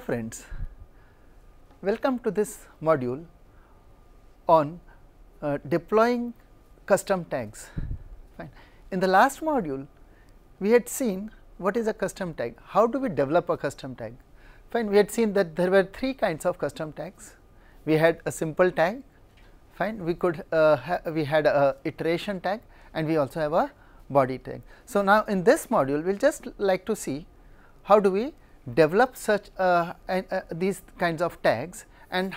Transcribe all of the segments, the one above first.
friends, welcome to this module on deploying custom tags. Fine. In the last module, we had seen what is a custom tag, how do we develop a custom tag. Fine. We had seen that there were three kinds of custom tags. We had a simple tag, fine. We had a iteration tag, and we also have a body tag. So, now in this module, we will just like to see how do we develop such these kinds of tags and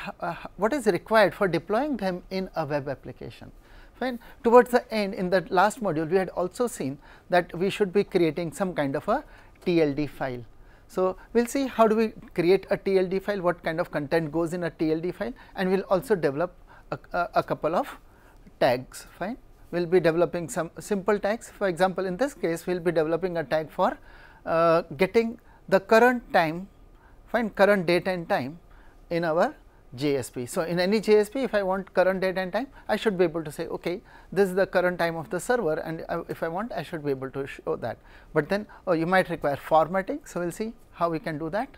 what is required for deploying them in a web application. Fine. Towards the end, in the last module, we had also seen that we should be creating some kind of a TLD file. So, we will see how do we create a TLD file, what kind of content goes in a TLD file, and we will also develop a couple of tags. Fine. We will be developing some simple tags. For example, in this case, we will be developing a tag for getting the current time, find current date and time in our JSP. So, in any JSP, if I want current date and time, I should be able to say, okay, this is the current time of the server, and if I want, I should be able to show that. But then you might require formatting. So, we will see how we can do that.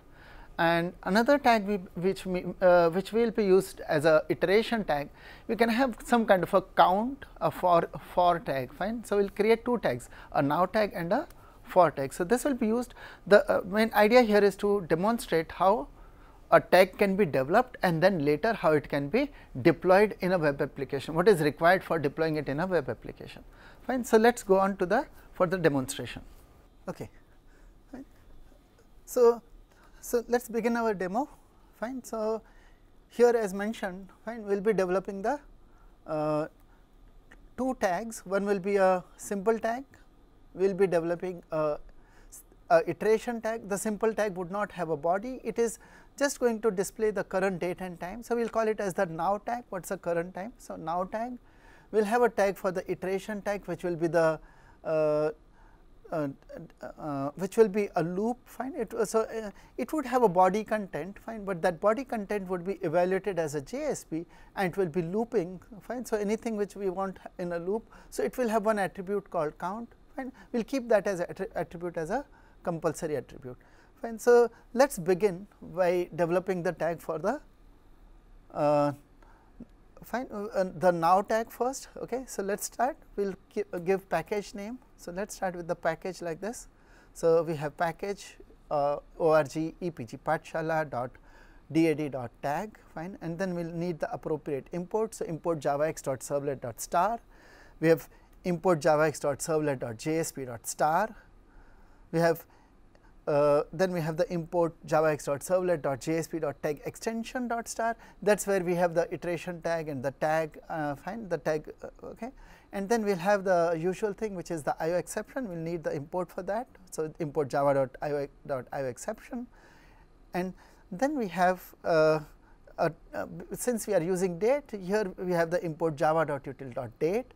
And another tag which will be used as a iteration tag, we can have some kind of a count, a for tag. Fine. So, we will create two tags, a now tag and a for tag. So, this will be used. The main idea here is to demonstrate how a tag can be developed and then later how it can be deployed in a web application, what is required for deploying it in a web application. Fine. So, let us go on to the further demonstration. Okay. Fine. So, let us begin our demo. Fine. So, here as mentioned, fine, we will be developing the two tags. One will be a simple tag, we will be developing a iteration tag. The simple tag would not have a body, it is just going to display the current date and time. So, we will call it as the now tag. What is the current time? So, now tag. We will have a tag for the iteration tag, which will be the which will be a loop. Fine. It would have a body content, fine, but that body content would be evaluated as a JSP and it will be looping. Fine. So, anything which we want in a loop. So, it will have one attribute called count. Fine. We will keep that as a attribute as a compulsory attribute. Fine. So, let us begin by developing the tag for the the now tag first. Okay. So, let us start. We will give package name. So, let us start with the package like this. So, we have package org epg pathshala.dad.tag, fine, and then we will need the appropriate import. So, import javax.servlet.star. We have import javax.servlet.jsp.star. We have then we have the import javax.servlet.jsp.tag extension.star. That is where we have the iteration tag and the tag, fine, the tag, okay. And then we will have the usual thing, which is the IO exception. We will need the import for that. So, import java.io exception, and then we have since we are using date, here we have the import java.util.date,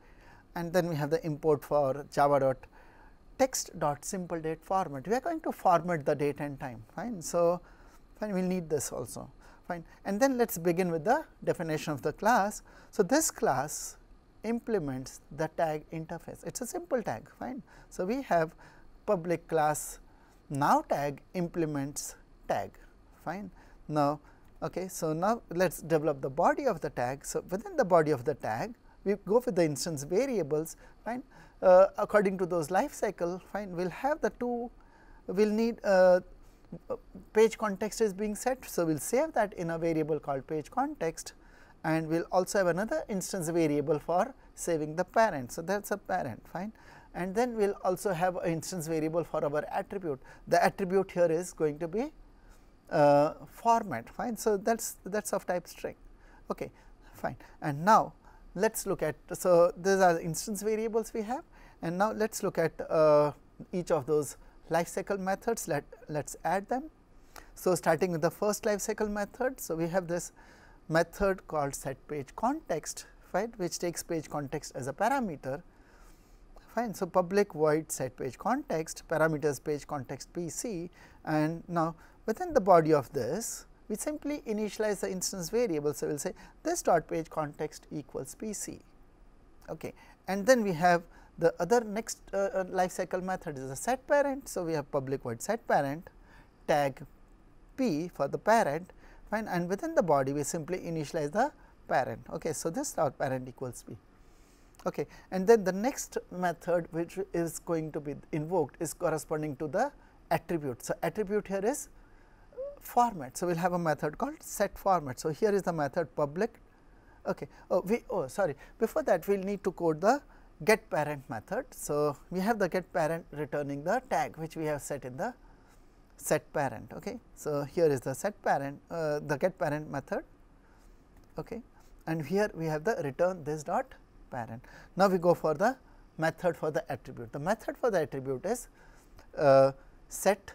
and then we have the import for java.text.simpledate format. We are going to format the date and time, fine. So, fine, we will need this also, fine. And then let us begin with the definition of the class. So, this class implements the tag interface, it is a simple tag, fine. So, we have public class now tag implements tag, fine. Now, okay, so now let us develop the body of the tag. So, within the body of the tag, we go with the instance variables, fine. According to those life cycle, fine, we will have the two, we will need page context is being set. So, we will save that in a variable called page context, and we will also have another instance variable for saving the parent. So, that is a parent, fine, and then we will also have an instance variable for our attribute. The attribute here is going to be format, fine. So, that is of type string, okay, fine. And now, let us look at, so these are the instance variables we have, and now let us look at each of those lifecycle methods. Let us add them. So, starting with the first lifecycle method. So, we have this method called setPageContext, right, which takes page context as a parameter, fine. So, public void setPageContext, parameters page context PC, and now within the body of this, we simply initialize the instance variable. So, we will say this dot page context equals PC, okay. And then we have the other next life cycle method is a set parent. So, we have public void set parent tag p for the parent, fine, and within the body we simply initialize the parent. Okay. So, this our parent equals p. Okay. And then the next method which is going to be invoked is corresponding to the attribute. So, attribute here is format. So, we will have a method called set format. So, here is the method public. Okay. Sorry, before that we will need to code the get parent method. So, we have the get parent returning the tag which we have set in the set parent. Okay. So, here is the set parent, the get parent method, okay, and here we have the return this dot parent. Now, we go for the method for the attribute. The method for the attribute is set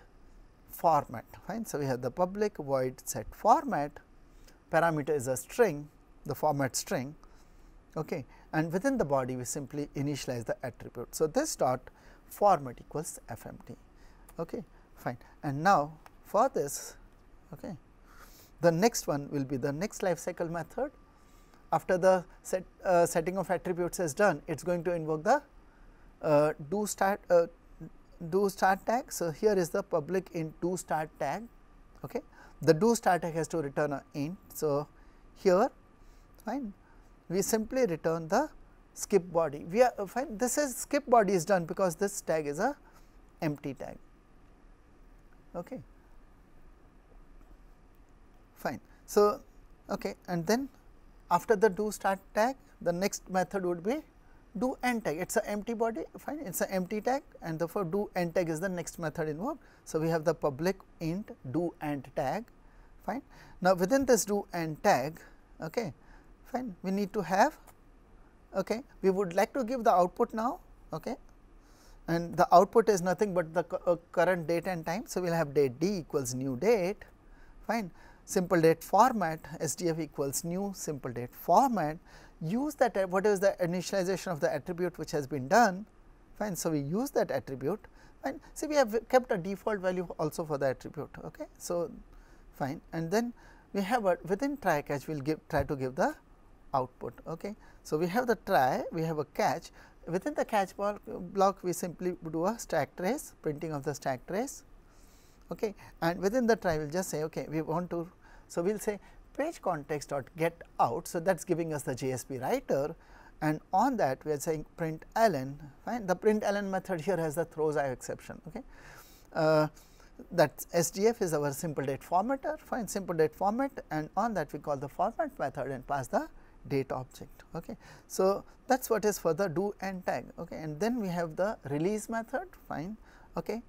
format, fine. So, we have the public void set format, parameter is a string, the format string, okay, and within the body we simply initialize the attribute. So, this dot format equals fmt, okay, fine. And now, for this, okay, the next one will be the next life cycle method. After the setting of attributes is done, it is going to invoke the do start tag. So, here is the public int do start tag, okay. The do start tag has to return a int. So, here fine, we simply return the skip body. We are fine, this is skip body is done because this tag is a empty tag, okay, fine. So, okay, and then after the do start tag, the next method would be do end tag. It is an empty body, fine, it is an empty tag, and therefore, do end tag is the next method invoked. So, we have the public int do end tag, fine. Now, within this do end tag, okay, fine, we need to have, okay, we would like to give the output now, okay, and the output is nothing but the current date and time. So, we will have date d equals new date, fine, simple date format SDF equals new simple date format, use that what is the initialization of the attribute which has been done, fine. So, we use that attribute, fine. See, we have kept a default value also for the attribute, okay. So, fine, and then we have a within try catch we will try to give the output, okay. So, we have the try, we have a catch, within the catch block we simply do a stack trace, printing of the stack trace, okay, and within the try we will just say, okay, we want to, so we will say page context dot get out. So, that is giving us the JSP writer, and on that we are saying print ln, fine. The print ln method here has the throws I exception, okay. That SDF is our simple date formatter, fine, simple date format, and on that we call the format method and pass the date object, okay. So, that is what is for the do end tag, okay, and then we have the release method, fine, okay,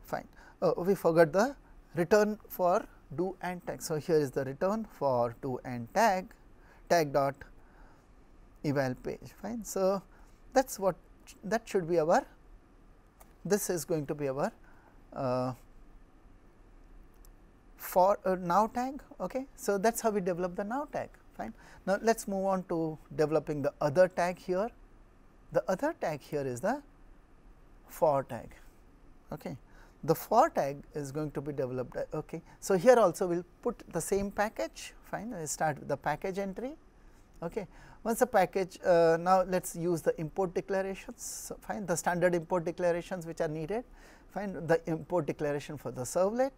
fine. We forgot the return for do end tag. So, here is the return for do end tag, tag dot eval page, fine. So, that is what that should be our, this is going to be our for now tag, okay. So, that is how we develop the now tag, fine. Now, let us move on to developing the other tag here. The other tag here is the for tag, okay. The for tag is going to be developed, okay. So, here also we will put the same package, fine. We will start with the package entry, okay. Once the package, now let us use the import declarations, so, fine, the standard import declarations which are needed, fine, the import declaration for the servlet,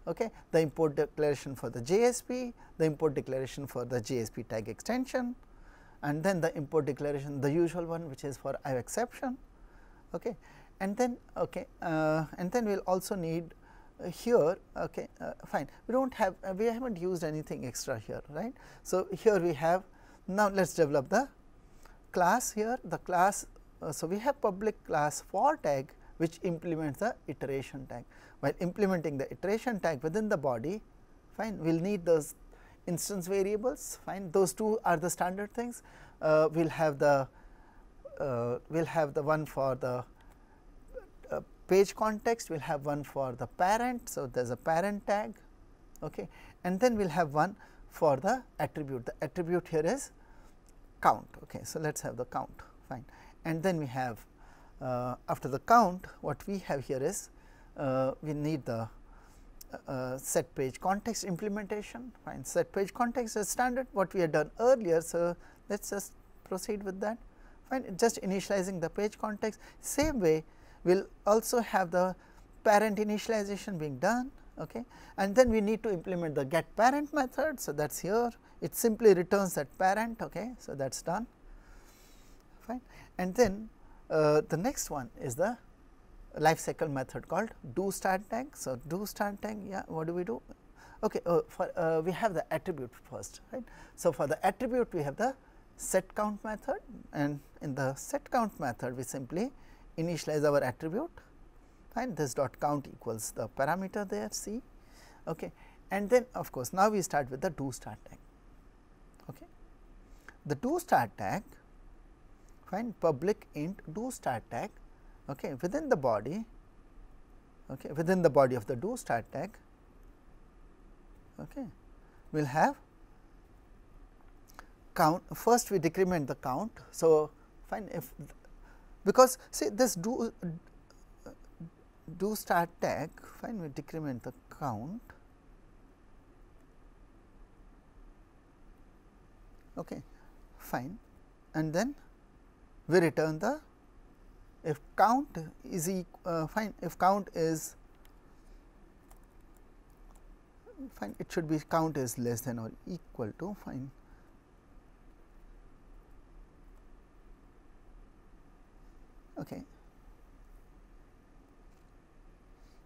okay, the import declaration for the JSP, the import declaration for the JSP tag extension, and then the import declaration, the usual one which is for IO exception, okay. And then, okay, and then we will also need here, okay, fine, we do not have, we have not used anything extra here, right. So, here we have, now let us develop the class here, the class, so we have public class for tag which implements the iteration tag. While implementing the iteration tag within the body, fine, we will need those instance variables, fine, those two are the standard things. We will have the one for the page context, we will have one for the parent. So, there is a parent tag, okay, and then we will have one for the attribute. The attribute here is count, okay. So, let us have the count, fine, and then we have after the count what we have here is we need the set page context implementation, fine. Set page context is standard what we had done earlier. So, let us just proceed with that, fine, just initializing the page context. Same way we will also have the parent initialization being done, okay. And then we need to implement the get parent method. So, that is here, it simply returns that parent, okay. So, that is done, fine. And then the next one is the life cycle method called do start tag. So, do start tag, yeah, what do we do? Okay, for we have the attribute first, right. So, for the attribute we have the set count method, and in the set count method we simply initialize our attribute, fine. This dot count equals the parameter there C, okay. And then of course, now we start with the do start tag, okay. The do start tag, fine, public int do start tag, okay, within the body, okay, within the body of the do start tag, okay, we will have count. First we decrement the count. So, fine, if because see this do start tag, fine, we decrement the count, okay, fine, and then we return the if count is fine, if count is fine, it should be count is less than or equal to, fine, okay,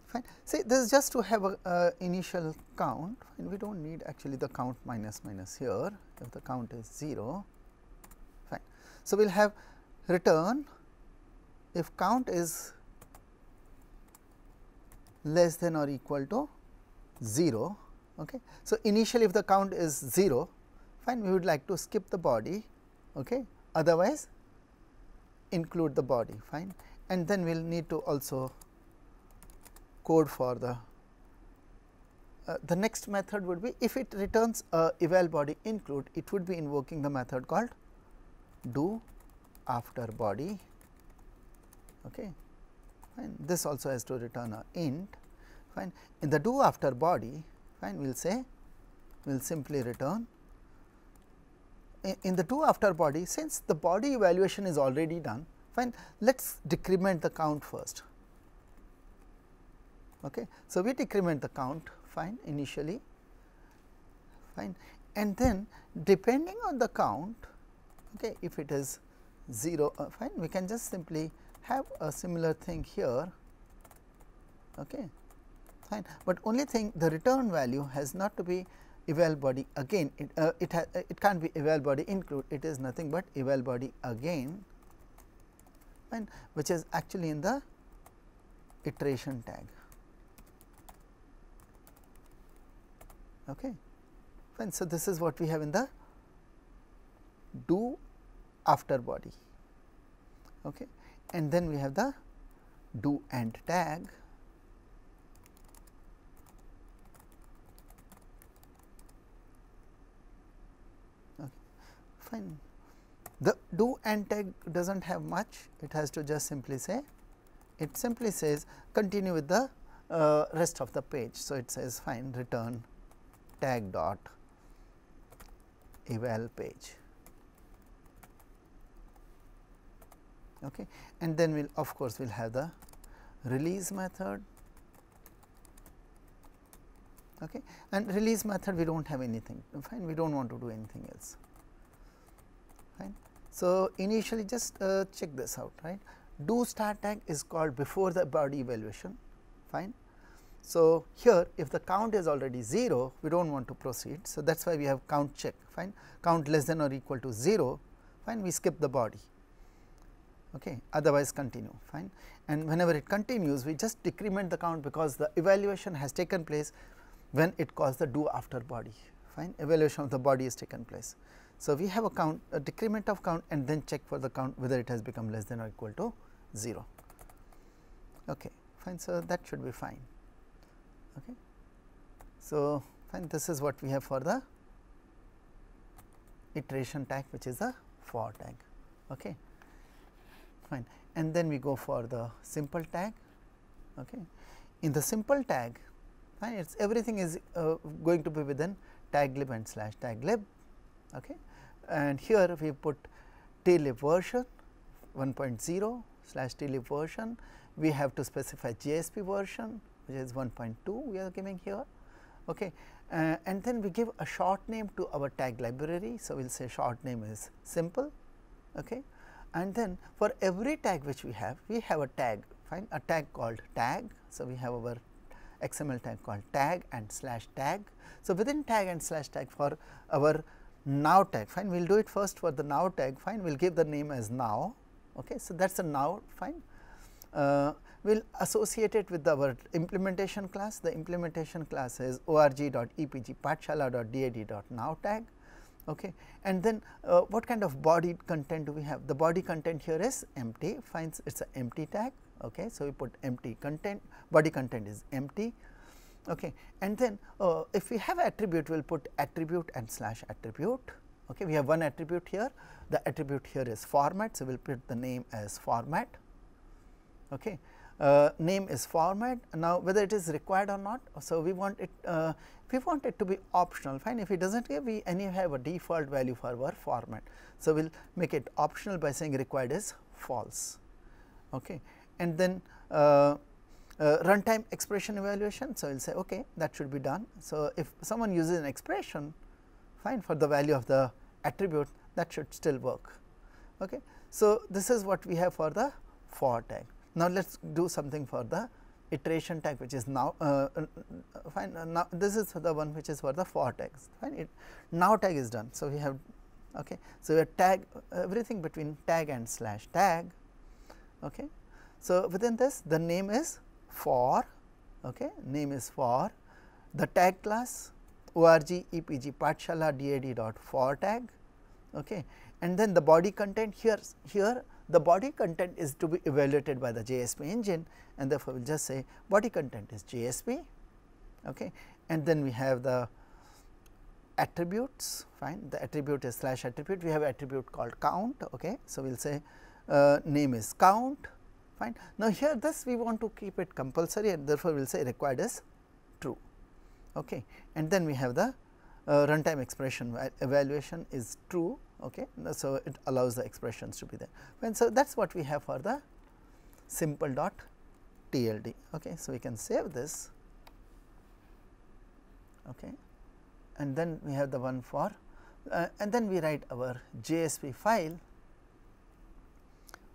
fine. See, this is just to have a initial count, and we do not need actually the count minus minus here if the count is 0, fine. So, we will have return if count is less than or equal to 0, okay. So, initially if the count is 0, fine, we would like to skip the body, okay, otherwise include the body, fine. And then we will need to also code for the next method would be if it returns eval body include, it would be invoking the method called do after body, okay, fine. This also has to return a int, fine. In the do after body, fine, we will say we will simply return in the do after body, since the body evaluation is already done, fine, let us decrement the count first, okay. So, we decrement the count, fine, initially, fine, and then depending on the count, okay, if it is 0, fine, we can just simply have a similar thing here, okay, fine. But only thing, the return value has not to be eval body again, it can't be eval body include, it is nothing but eval body again, fine, which is actually in the iteration tag, okay, fine. So, this is what we have in the do after body, okay. And then we have the do end tag, okay, fine. The do end tag does not have much, it has to just simply say, it simply says continue with the rest of the page. So, it says fine, return tag dot eval page, okay. And then we will of course, we will have the release method, okay. And release method we do not have anything, fine, we do not want to do anything else, fine. So, initially just check this out, right. Do start tag is called before the body evaluation, fine. So, here if the count is already 0, we do not want to proceed. So, that is why we have count check, fine, count less than or equal to 0, fine, we skip the body, okay, otherwise continue, fine. And whenever it continues, we just decrement the count, because the evaluation has taken place when it calls the do after body, fine, evaluation of the body has taken place. So, we have a count, a decrement of count, and then check for the count whether it has become less than or equal to 0, okay, fine. So, that should be fine, okay. So, fine, this is what we have for the iteration tag, which is a for tag, okay, fine. And then we go for the simple tag, okay. In the simple tag, fine, it's everything is going to be within taglib and slash taglib, okay. And here we put tlib version 1.0 slash tlib version, we have to specify GSP version, which is 1.2 we are giving here. Okay. And then we give a short name to our tag library. So, we will say short name is simple. Okay. And then for every tag which we have a tag, fine, a tag called tag. So, we have our XML tag called tag and slash tag. So, within tag and slash tag for our now tag, fine, we will do it first for the now tag, fine, we will give the name as now. Okay. So, that is a now, fine. We will associate it with our implementation class. The implementation class is org.epg-pathshala.dad.now tag. Okay. And then what kind of body content do we have? The body content here is empty, fine, it is an empty tag. Okay. So, we put empty content, body content is empty. Okay. And then if we have attribute, we will put attribute and slash attribute. Okay. We have one attribute here, the attribute here is format. So, we will put the name as format. Okay. Name is format. Now, whether it is required or not, so we want it to be optional, fine. If it does not give, we anyhow have a default value for our format. So, we will make it optional by saying required is false. Okay. And then runtime expression evaluation. So, we will say okay, that should be done. So, if someone uses an expression, fine, for the value of the attribute, that should still work. Okay. So, this is what we have for the for tag. Now, let us do something for the iteration tag, which is now fine. Now, this is the one which is for the for tags, fine. Now tag is done. So, we have okay. So, we have tag everything between tag and slash tag. Okay. So, within this the name is for, okay, name is for, the tag class org.epg-pathshala.dad.for tag. Okay. And then the body content here the body content is to be evaluated by the JSP engine, and therefore, we will just say body content is JSP. Okay. And then we have the attributes, fine, the attribute is slash attribute, we have attribute called count. Okay. So, we will say name is count, fine. Now, here this we want to keep it compulsory, and therefore, we will say required is true. Okay. And then we have the runtime expression evaluation is true. Okay. So, it allows the expressions to be there. And so, that is what we have for the simple.tld. Okay. So, we can save this, okay. And then we have the one for and then we write our JSP file,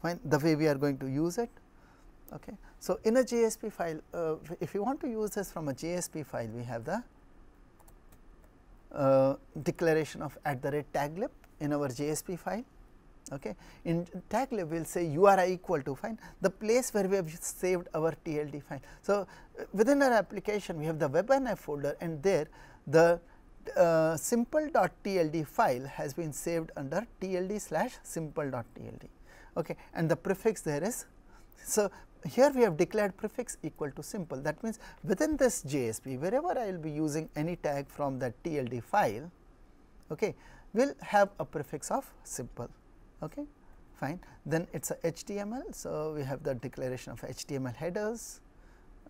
fine, the way we are going to use it. Okay. So, in a JSP file, if you want to use this from a JSP file, we have the declaration of @taglib in our JSP file. Okay. In taglib, we will say URI equal to, fine, the place where we have saved our TLD file. So, within our application, we have the webnf folder, and there the simple.tld file has been saved under tld/simple.tld. Okay. And the prefix there is, so here we have declared prefix equal to simple. That means, within this JSP, wherever I will be using any tag from that TLD file, okay, will have a prefix of simple. Okay, fine. Then it is a HTML. So, we have the declaration of HTML headers,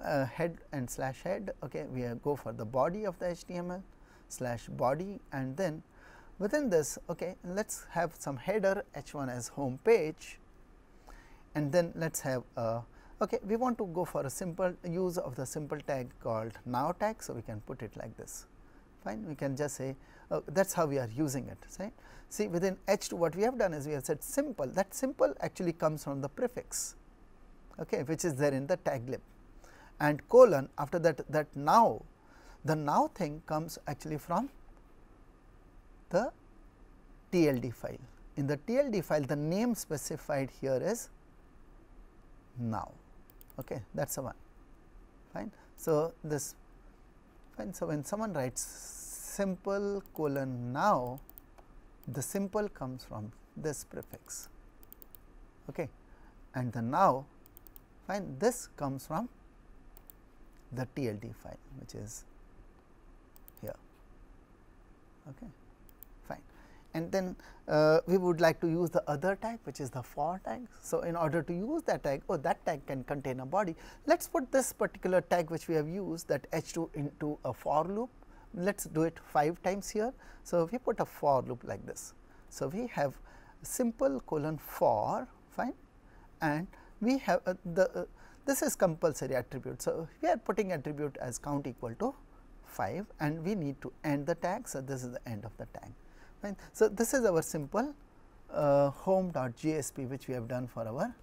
head and slash head. Okay, we go for the body of the HTML slash body, and then within this, okay, let us have some header h1 as home page, and then let us have okay, we want to go for a simple use of the simple tag called now tag. So, we can put it like this, fine. We can just say that is how we are using it, right. See, within H2 what we have done is we have said simple, that simple actually comes from the prefix, okay, which is there in the taglib, and colon after that now, the now thing comes actually from the TLD file. In the TLD file, the name specified here is now, okay, that is the one, fine. So, this fine. So, when someone writes simple colon now, the simple comes from this prefix, okay, and the now, fine, this comes from the TLD file, which is here, okay, fine. And then we would like to use the other tag, which is the for tag. So, in order to use that tag, that tag can contain a body. Let us put this particular tag which we have used, that H2, into a for loop. Let us do it 5 times here. So, we put a for loop like this. So, we have simple colon for, fine, and we have this is compulsory attribute. So, we are putting attribute as count equal to 5 and we need to end the tag. So, this is the end of the tag, fine. So, this is our simple home.jsp which we have done for our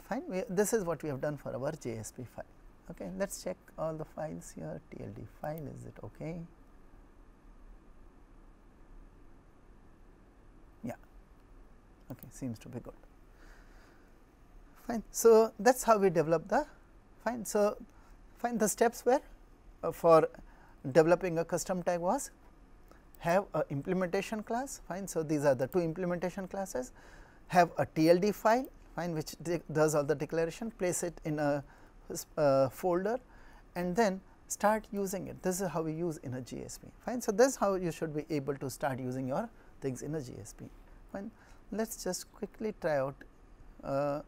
fine. This is what we have done for our JSP file. Okay, let us check all the files here. TLD file, is it okay? Yeah, okay, seems to be good. Fine. So, that is how we develop the fine. So, fine, the steps were for developing a custom tag was have a implementation class, fine. So, these are the two implementation classes, have a TLD file, fine, which does all the declaration, place it in a folder and then start using it. This is how we use in a GSP, fine. So, this is how you should be able to start using your things in a GSP, fine. Let us just quickly try out,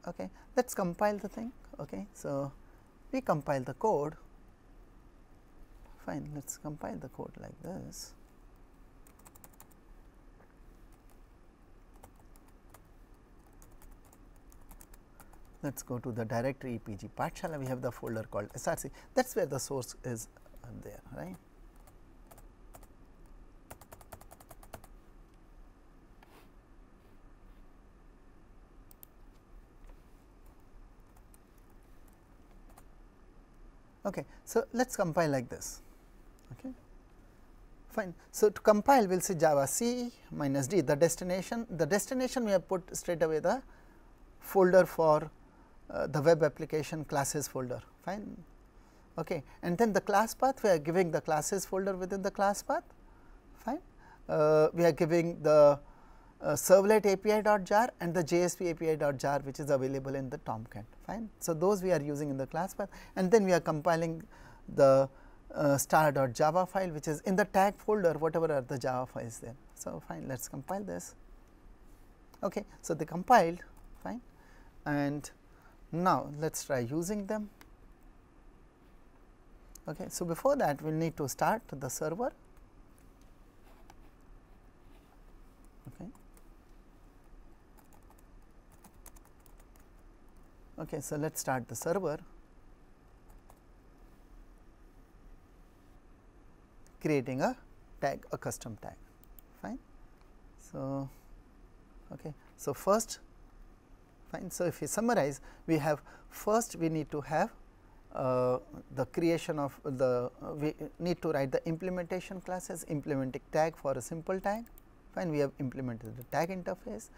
okay. Let us compile the thing, okay. So, we compile the code, fine. Let us compile the code like this. Let us go to the directory EPG Pathshala, we have the folder called SRC, that is where the source is there, right. Okay. So, let us compile like this, okay. Fine. So, to compile we will say Java C minus D, the destination we have put straight away the folder for the web application classes folder, fine. Okay. And then the class path, we are giving the classes folder within the class path, fine. We are giving the servlet API.jar and the JSP API.jar which is available in the Tomcat, fine. So, those we are using in the class path and then we are compiling the star.java file which is in the tag folder, whatever are the Java files there. So, fine, let us compile this. Okay. So, they compiled, fine, and now let us try using them. Okay. So, before that we will need to start the server. Okay. Okay. So, let us start the server, creating a tag, a custom tag, fine. So, okay. So, first, fine. So, if we summarize, we have first we need to have the creation of the we need to write the implementation classes, implementing tag for a simple tag, fine. We have implemented the tag interface,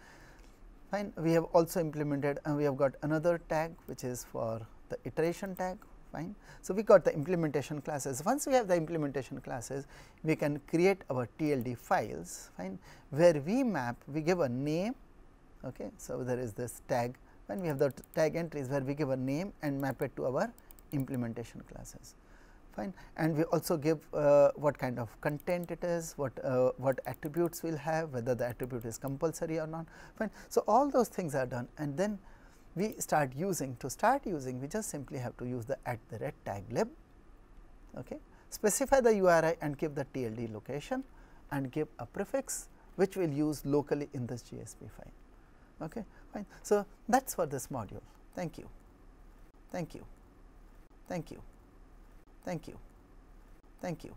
fine. We have also implemented and we have got another tag which is for the iteration tag, fine. So, we got the implementation classes. Once we have the implementation classes, we can create our TLD files, fine, where we map, we give a name, okay. So, there is this tag, when we have the tag entries where we give a name and map it to our implementation classes, fine. And we also give what kind of content it is, what attributes we will have, whether the attribute is compulsory or not, fine. So, all those things are done and then we start using. To start using, we just simply have to use the @taglib, okay. Specify the URI and give the TLD location and give a prefix which we will use locally in this GSP file, okay, fine. So, that is for this module. Thank you. Thank you. Thank you. Thank you. Thank you.